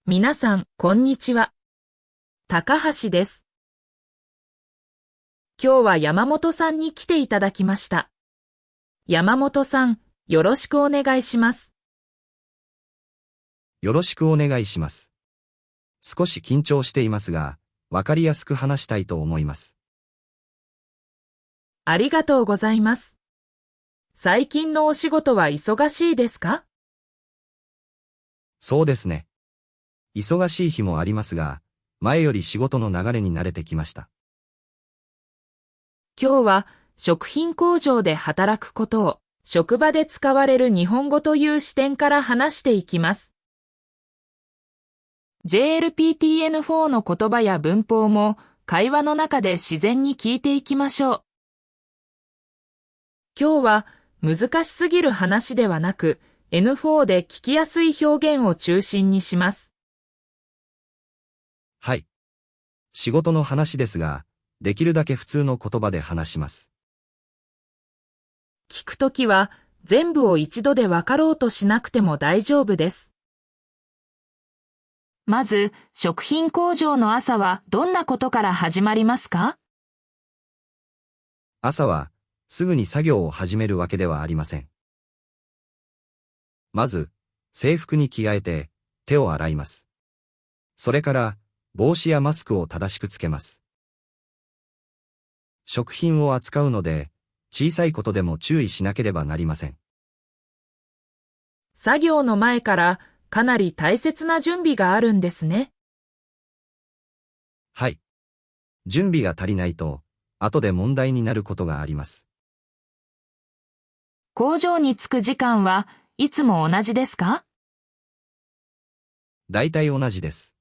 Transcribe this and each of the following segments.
皆さん、こんにちは。高橋です。今日は山本さんに来ていただきました。山本さん、よろしくお願いします。よろしくお願いします。少し緊張していますが、わかりやすく話したいと思います。ありがとうございます。最近のお仕事は忙しいですか？そうですね。忙しい日もありますが、前より仕事の流れに慣れてきました。今日は食品工場で働くことを、職場で使われる日本語という視点から話していきます。JLPTN4 の言葉や文法も会話の中で自然に聞いていきましょう。今日は難しすぎる話ではなく、N4 で聞きやすい表現を中心にします。はい。仕事の話ですが、できるだけ普通の言葉で話します。聞くときは全部を一度で分かろうとしなくても大丈夫です。まず、食品工場の朝はどんなことから始まりますか？朝は、すぐに作業を始めるわけではありません。まず、制服に着替えて、手を洗います。それから、帽子やマスクを正しくつけます。食品を扱うので、小さいことでも注意しなければなりません。作業の前からかなり大切な準備があるんですね。はい。準備が足りないと、後で問題になることがあります。工場に着く時間はいつも同じですか？大体同じです。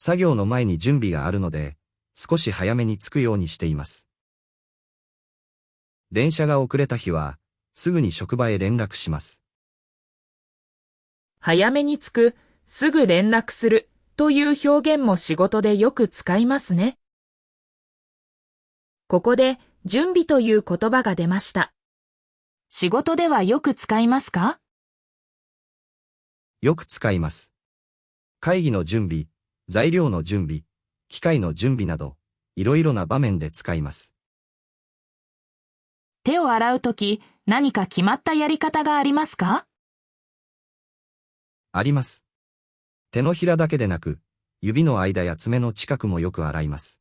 作業の前に準備があるので、少し早めに着くようにしています。電車が遅れた日は、すぐに職場へ連絡します。早めに着く、すぐ連絡するという表現も仕事でよく使いますね。ここで準備という言葉が出ました。仕事ではよく使いますか？よく使います。会議の準備、材料の準備、機械の準備など、いろいろな場面で使います。手を洗うとき、何か決まったやり方がありますか？あります。手のひらだけでなく、指の間や爪の近くもよく洗います。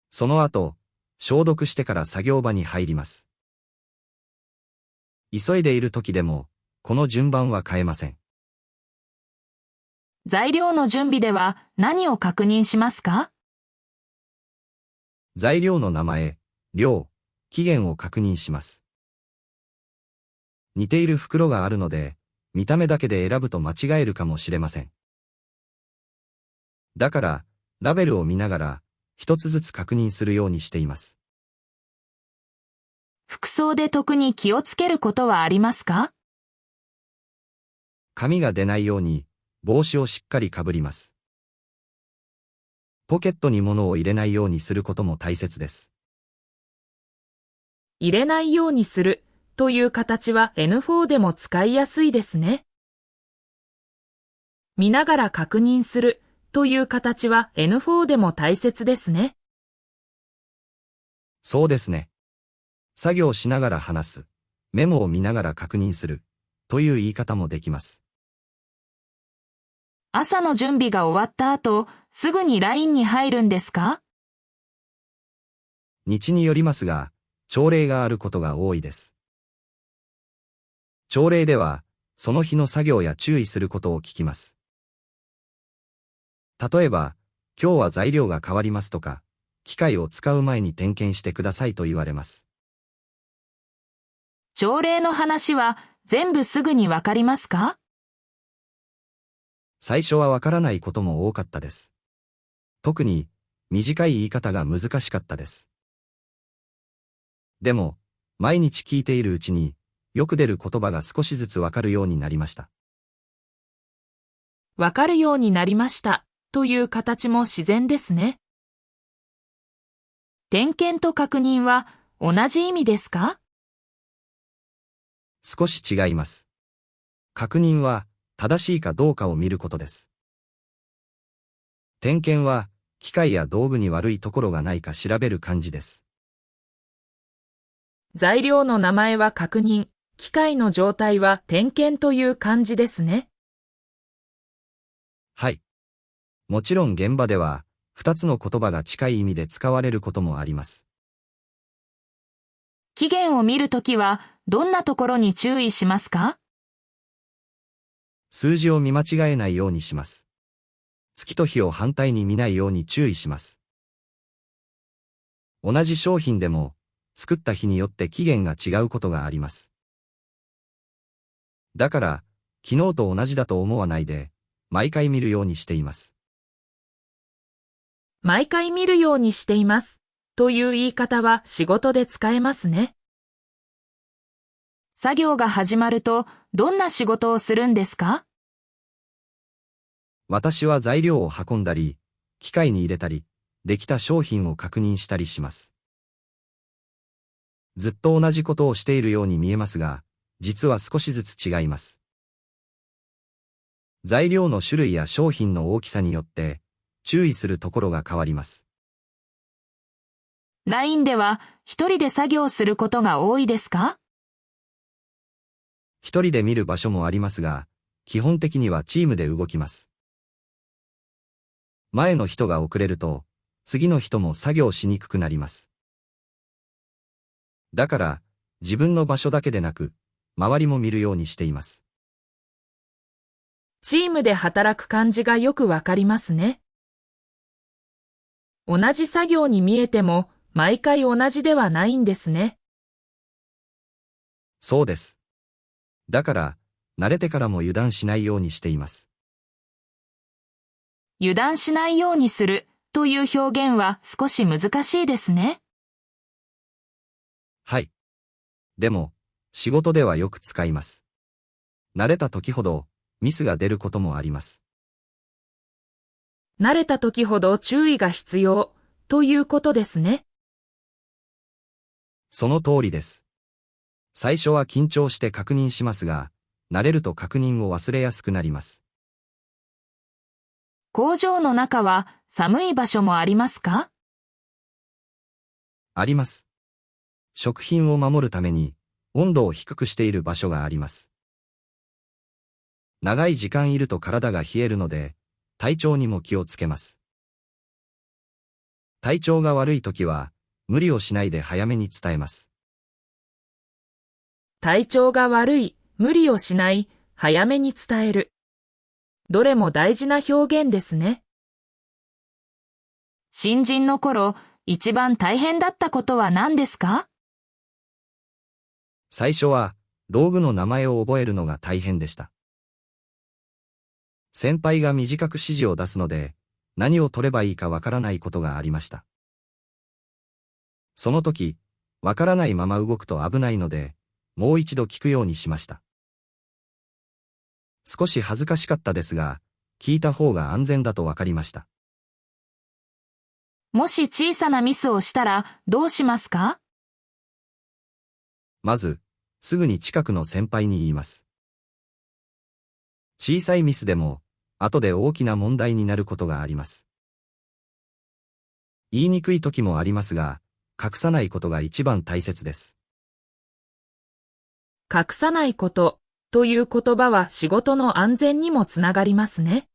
その後、消毒してから作業場に入ります。急いでいる時でも、この順番は変えません。材料の準備では何を確認しますか？材料の名前、量、期限を確認します。似ている袋があるので、見た目だけで選ぶと間違えるかもしれません。だから、ラベルを見ながら、一つずつ確認するようにしています。服装で特に気をつけることはありますか？紙が出ないように、帽子をしっかりかぶります。ポケットに物を入れないようにすることも大切です。入れないようにするという形は N4 でも使いやすいですね。見ながら確認するという形は N4 でも大切ですね。そうですね。作業しながら話す、メモを見ながら確認する、という言い方もできます。朝の準備が終わった後、すぐに LINE に入るんですか？日によりますが、朝礼があることが多いです。朝礼では、その日の作業や注意することを聞きます。例えば、今日は材料が変わりますとか、機械を使う前に点検してくださいと言われます。朝礼の話は全部すぐにわかりますか？最初はわからないことも多かったです。特に、短い言い方が難しかったです。でも、毎日聞いているうちに、よく出る言葉が少しずつわかるようになりました。わかるようになりましたという形も自然ですね。点検と確認は同じ意味ですか？少し違います。確認は、正しいかどうかを見ることです。点検は、機械や道具に悪いところがないか調べる感じです。材料の名前は確認、機械の状態は点検という感じですね。はい。もちろん現場では、二つの言葉が近い意味で使われることもあります。期限を見るときは、どんなところに注意しますか？数字を見間違えないようにします。月と日を反対に見ないように注意します。同じ商品でも、作った日によって期限が違うことがあります。だから、昨日と同じだと思わないで、毎回見るようにしています。毎回見るようにしています。という言い方は仕事で使えますね。作業が始まると、どんな仕事をするんですか？私は材料を運んだり、機械に入れたり、できた商品を確認したりします。ずっと同じことをしているように見えますが、実は少しずつ違います。材料の種類や商品の大きさによって、注意するところが変わります。LINE では一人で作業することが多いですか？一人で見る場所もありますが、基本的にはチームで動きます。前の人が遅れると、次の人も作業しにくくなります。だから、自分の場所だけでなく、周りも見るようにしています。チームで働く感じがよくわかりますね。同じ作業に見えても、毎回同じではないんですね。そうです。だから、慣れてからも油断しないようにしています。油断しないようにするという表現は少し難しいですね。はい。でも、仕事ではよく使います。慣れた時ほど、ミスが出ることもあります。慣れた時ほど注意が必要ということですね。その通りです。最初は緊張して確認しますが、慣れると確認を忘れやすくなります。工場の中は寒い場所もありますか？あります。食品を守るために、温度を低くしている場所があります。長い時間いると体が冷えるので、体調にも気をつけます。体調が悪いときは、無理をしないで早めに伝えます。体調が悪い、無理をしない、早めに伝える。どれも大事な表現ですね。新人の頃、一番大変だったことは何ですか？最初は、道具の名前を覚えるのが大変でした。先輩が短く指示を出すので、何を取ればいいかわからないことがありました。その時、わからないまま動くと危ないので、もう一度聞くようにしました。少し恥ずかしかったですが、聞いた方が安全だとわかりました。もし小さなミスをしたらどうしますか？まず、すぐに近くの先輩に言います。小さいミスでも、後で大きな問題になることがあります。言いにくい時もありますが、隠さないことが一番大切です。隠さないことという言葉は仕事の安全にもつながりますね。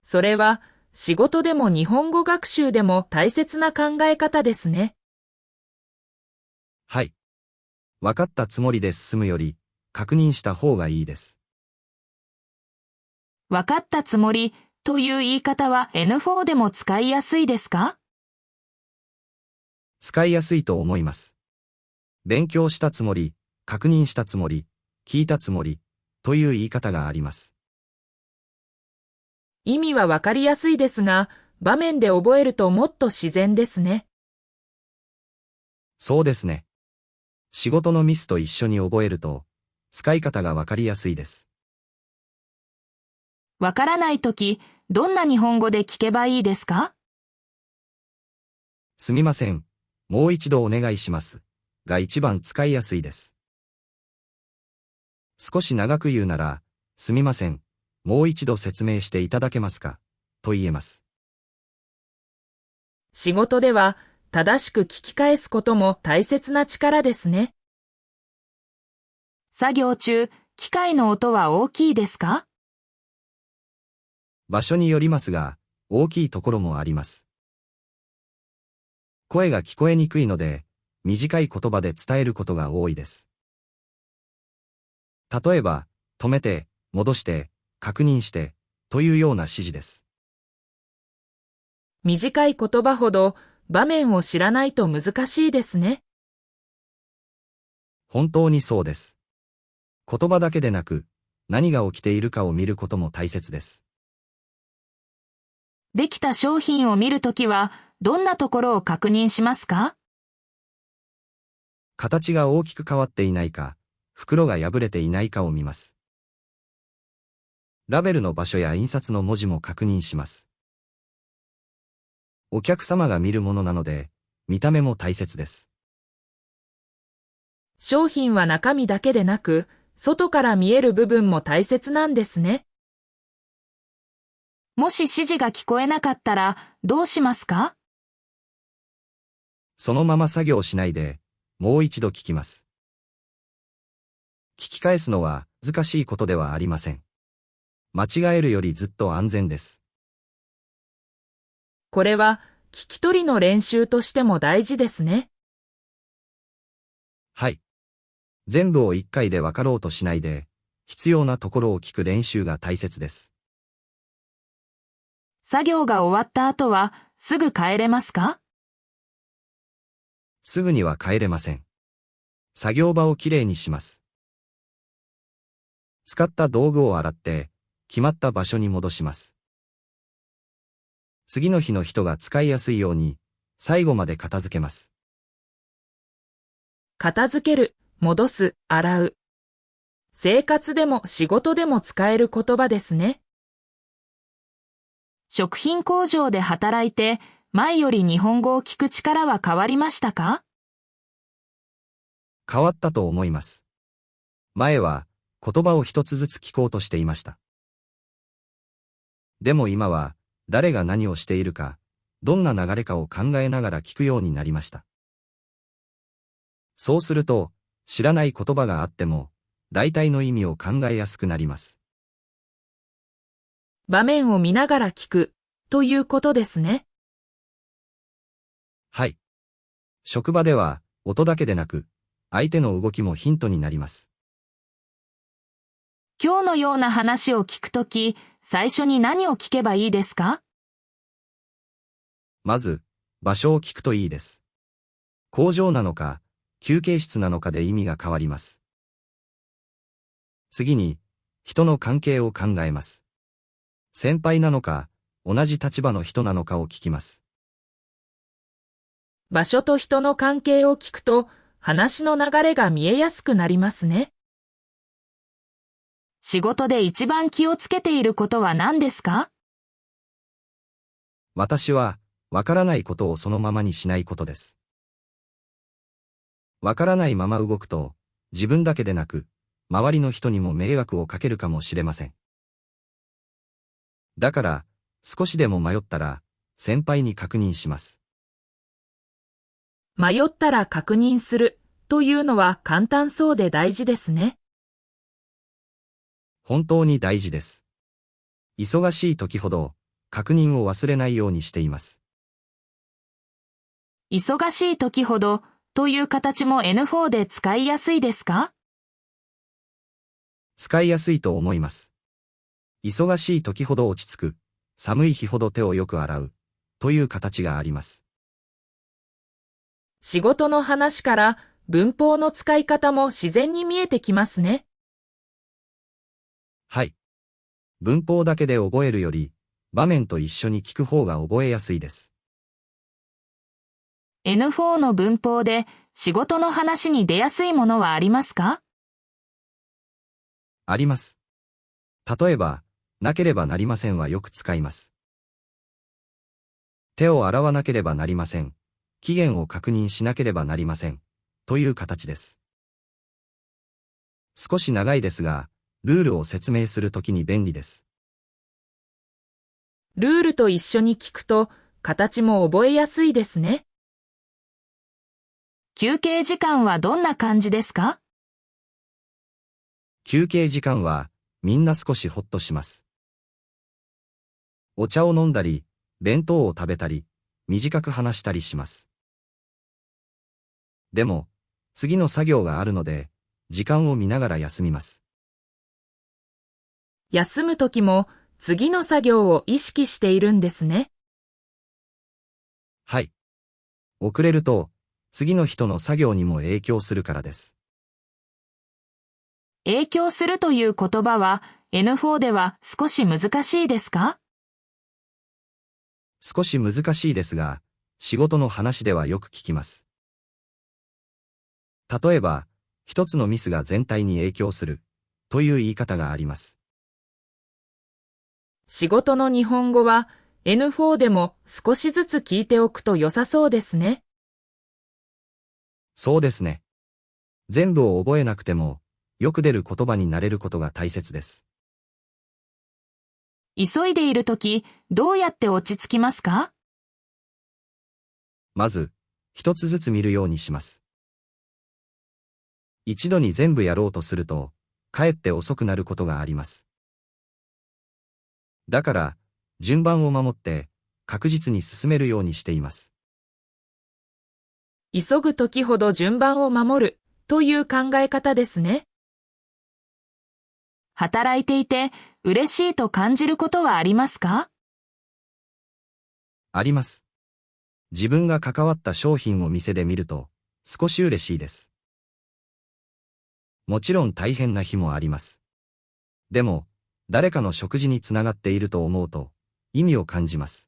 それは仕事でも日本語学習でも大切な考え方ですね。はい。わかったつもりで進むより、確認した方がいいです。わかったつもりという言い方は N4 でも使いやすいですか？使いやすいと思います。勉強したつもり、確認したつもり、聞いたつもり、という言い方があります。意味はわかりやすいですが、場面で覚えるともっと自然ですね。そうですね。仕事のミスと一緒に覚えると、使い方がわかりやすいです。わからないとき、どんな日本語で聞けばいいですか？すみません。もう一度お願いします。が一番使いやすいです。少し長く言うなら、すみません、もう一度説明していただけますか、と言えます。仕事では正しく聞き返すことも大切な力ですね。作業中、機械の音は大きいですか？場所によりますが、大きいところもあります。声が聞こえにくいので、短い言葉で伝えることが多いです。例えば、止めて、戻して、確認して、というような指示です。短い言葉ほど場面を知らないと難しいですね。本当にそうです。言葉だけでなく、何が起きているかを見ることも大切です。できた商品を見るときは、どんなところを確認しますか？形が大きく変わっていないか、袋が破れていないかを見ます。ラベルの場所や印刷の文字も確認します。お客様が見るものなので、見た目も大切です。商品は中身だけでなく、外から見える部分も大切なんですね。もし指示が聞こえなかったらどうしますか？そのまま作業しないで、もう一度聞きます。聞き返すのは難しいことではありません。間違えるよりずっと安全です。これは聞き取りの練習としても大事ですね。はい。全部を一回で分かろうとしないで、必要なところを聞く練習が大切です。作業が終わった後はすぐ帰れますか？すぐには帰れません。作業場をきれいにします。使った道具を洗って、決まった場所に戻します。次の日の人が使いやすいように、最後まで片付けます。片付ける、戻す、洗う。生活でも仕事でも使える言葉ですね。食品工場で働いて、前より日本語を聞く力は変わりましたか？変わったと思います。前は言葉を一つずつ聞こうとしていました。でも今は誰が何をしているか、どんな流れかを考えながら聞くようになりました。そうすると、知らない言葉があっても、大体の意味を考えやすくなります。場面を見ながら聞く、ということですね。はい。職場では、音だけでなく、相手の動きもヒントになります。今日のような話を聞くとき、最初に何を聞けばいいですか？まず、場所を聞くといいです。工場なのか、休憩室なのかで意味が変わります。次に、人の関係を考えます。先輩なのか、同じ立場の人なのかを聞きます。場所と人の関係を聞くと、話の流れが見えやすくなりますね。仕事で一番気をつけていることは何ですか？私は、わからないことをそのままにしないことです。わからないまま動くと、自分だけでなく、周りの人にも迷惑をかけるかもしれません。だから、少しでも迷ったら、先輩に確認します。迷ったら確認する、というのは簡単そうで大事ですね。本当に大事です。忙しい時ほど、確認を忘れないようにしています。忙しい時ほど、という形も N4 で使いやすいですか？使いやすいと思います。忙しい時ほど落ち着く、寒い日ほど手をよく洗う、という形があります。仕事の話から文法の使い方も自然に見えてきますね。はい。文法だけで覚えるより、場面と一緒に聞く方が覚えやすいです。N4 の文法で仕事の話に出やすいものはありますか？あります。例えば、なければなりませんはよく使います。手を洗わなければなりません。期限を確認しなければなりません。という形です。少し長いですが、ルールを説明するときに便利です。ルールと一緒に聞くと、形も覚えやすいですね。休憩時間はどんな感じですか？休憩時間は、みんな少しほっとします。お茶を飲んだり、弁当を食べたり、短く話したりします。でも、次の作業があるので、時間を見ながら休みます。休むときも、次の作業を意識しているんですね。はい。遅れると、次の人の作業にも影響するからです。影響するという言葉は N4 では少し難しいですか？少し難しいですが、仕事の話ではよく聞きます。例えば、一つのミスが全体に影響する、という言い方があります。仕事の日本語は N4 でも少しずつ聞いておくと良さそうですね。そうですね。全部を覚えなくても、よく出る言葉になれることが大切です。急いでいるとき、どうやって落ち着きますか？まず、一つずつ見るようにします。一度に全部やろうとすると、かえって遅くなることがあります。だから、順番を守って、確実に進めるようにしています。急ぐときほど順番を守るという考え方ですね。働いていて嬉しいと感じることはありますか？あります。自分が関わった商品を店で見ると、少し嬉しいです。もちろん大変な日もあります。でも、誰かの食事につながっていると思うと、意味を感じます。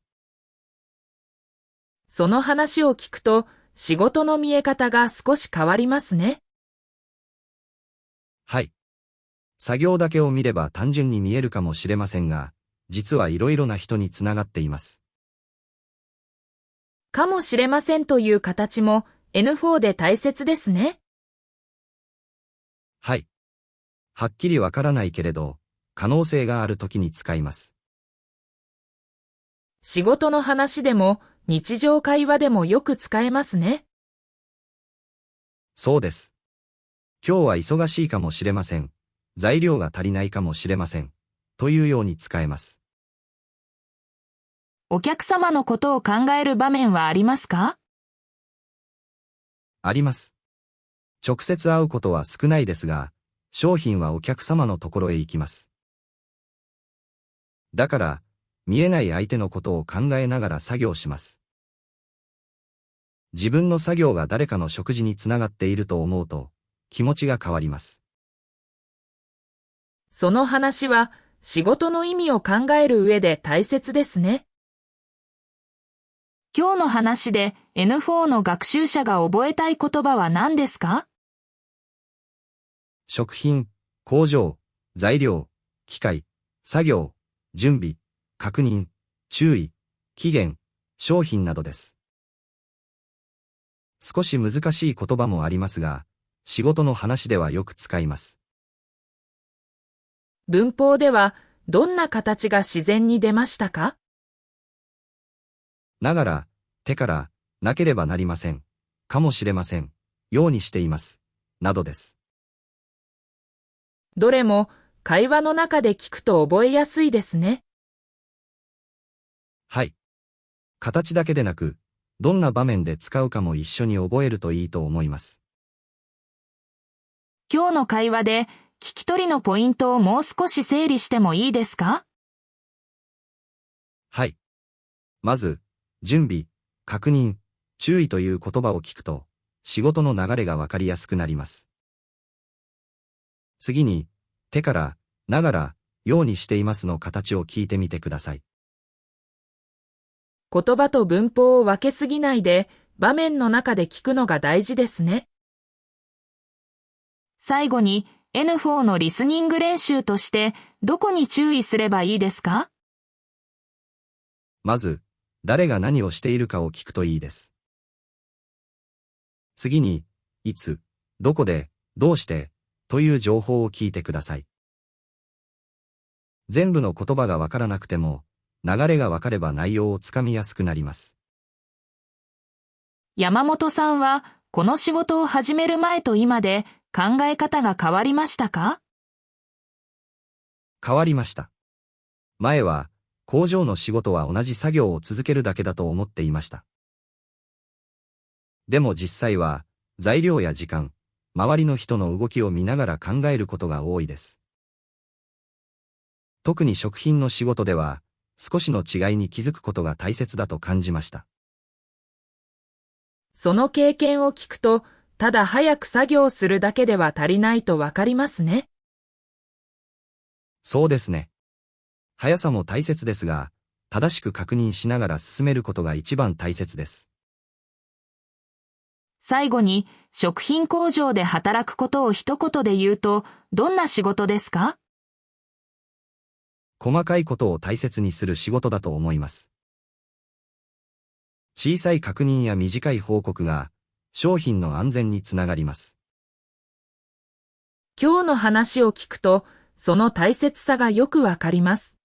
その話を聞くと、仕事の見え方が少し変わりますね。はい。作業だけを見れば単純に見えるかもしれませんが、実はいろいろな人につながっています。かもしれませんという形も N4 で大切ですね。はい。はっきりわからないけれど、可能性があるときに使います。仕事の話でも日常会話でもよく使えますね。そうです。今日は忙しいかもしれません。材料が足りないかもしれません。というように使えます。お客様のことを考える場面はありますか？あります。直接会うことは少ないですが、商品はお客様のところへ行きます。だから、見えない相手のことを考えながら作業します。自分の作業が誰かの食事につながっていると思うと、気持ちが変わります。その話は仕事の意味を考える上で大切ですね。今日の話で N4 の学習者が覚えたい言葉は何ですか？食品、工場、材料、機械、作業、準備、確認、注意、期限、商品などです。少し難しい言葉もありますが、仕事の話ではよく使います。文法ではどんな形が自然に出ましたか？ながら、手から、なければなりません、かもしれません、ようにしています、などです。どれも会話の中で聞くと覚えやすいですね。はい。形だけでなく、どんな場面で使うかも一緒に覚えるといいと思います。今日の会話で聞き取りのポイントをもう少し整理してもいいですか？はい。まず、準備、確認、注意という言葉を聞くと、仕事の流れがわかりやすくなります。次に、手から、ながら、ようにしていますの形を聞いてみてください。言葉と文法を分けすぎないで場面の中で聞くのが大事ですね。最後に N4 のリスニング練習としてどこに注意すればいいですか？まず、誰が何をしているかを聞くといいです。次に、いつ、どこで、どうして、という情報を聞いてください。全部の言葉がわからなくても、流れがわかれば内容をつかみやすくなります。山本さんは、この仕事を始める前と今で考え方が変わりましたか？変わりました。前は、工場の仕事は同じ作業を続けるだけだと思っていました。でも実際は、材料や時間、周りの人の動きを見ながら考えることが多いです。特に食品の仕事では、少しの違いに気づくことが大切だと感じました。その経験を聞くと、ただ早く作業するだけでは足りないとわかりますね。そうですね。速さも大切ですが、正しく確認しながら進めることが一番大切です。最後に、食品工場で働くことを一言で言うと、どんな仕事ですか？細かいことを大切にする仕事だと思います。小さい確認や短い報告が、商品の安全につながります。今日の話を聞くと、その大切さがよくわかります。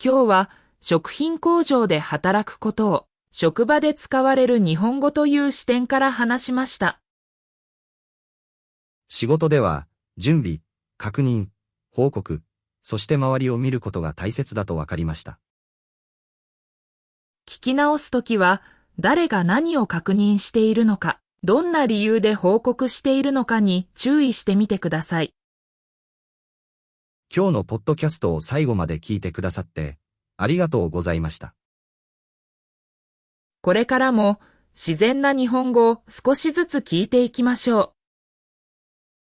今日は、食品工場で働くことを、職場で使われる日本語という視点から話しました。仕事では、準備、確認、報告、そして周りを見ることが大切だとわかりました。聞き直すときは、誰が何を確認しているのか、どんな理由で報告しているのかに注意してみてください。今日のポッドキャストを最後まで聞いてくださって、ありがとうございました。これからも自然な日本語を少しずつ聞いていきましょう。